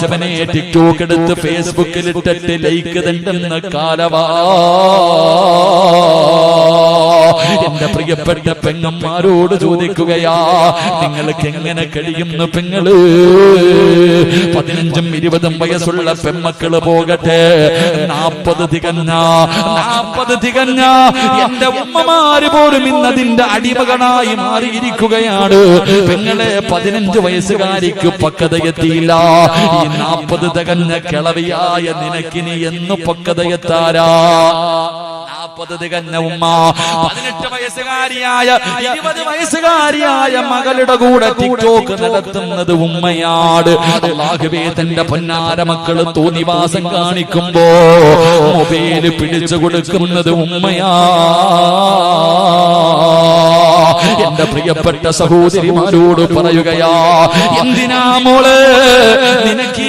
പഠിച്ചവനെ ടിക്ടോക്ക് എടുത്ത് ഫേസ്ബുക്കിൽ ഇട്ടിട്ട് ലൈക്ക് തണ്ടുന്ന കാലവാ. എന്റെ പ്രിയപ്പെട്ട പെങ്ങന്മാരോട് ചോദിക്കുകയാ, നിങ്ങൾക്ക് എങ്ങനെ കഴിയുന്നു പെങ്ങള്? 15ഉം 20ഉം വയസ്സുള്ള പെമ്മക്കള് പോകട്ടെ, 40 തികഞ്ഞ എന്റെ ഉമ്മമാര് പോലും ഇന്നതിന്റെ അടിമകളായി മാറിയിരിക്കുകയാണ്. പെങ്ങളെ 15 വയസ്സുകാരിക്ക് പക്വതയെത്തിയില്ല. ഈ 40 തികഞ്ഞ കിളവിയായ നിനക്കിനി എന്ന് പക്വതയെത്താരാ? 40 തികഞ്ഞ ഉമ്മ 18 വയസ്സുകാരിയായ 20 വയസ്സുകാരിയായ മകളുടെ കൂടെ ടിക്ടോക്ക് നടത്തുന്നത് ഉമ്മയാണ്. അല്ലാഹുവേ, തന്റെ പൊന്നാര മക്കള് തോന്നിവാസം കാണിക്കുമ്പോ മൊബൈല് പിടിച്ചു കൊടുക്കുന്നത് ഉമ്മയാ. എന്റെ പ്രിയപ്പെട്ട സഹോദരിമാരോട് പറയുകയാ, എന്തിനാ മോള് നിനക്ക്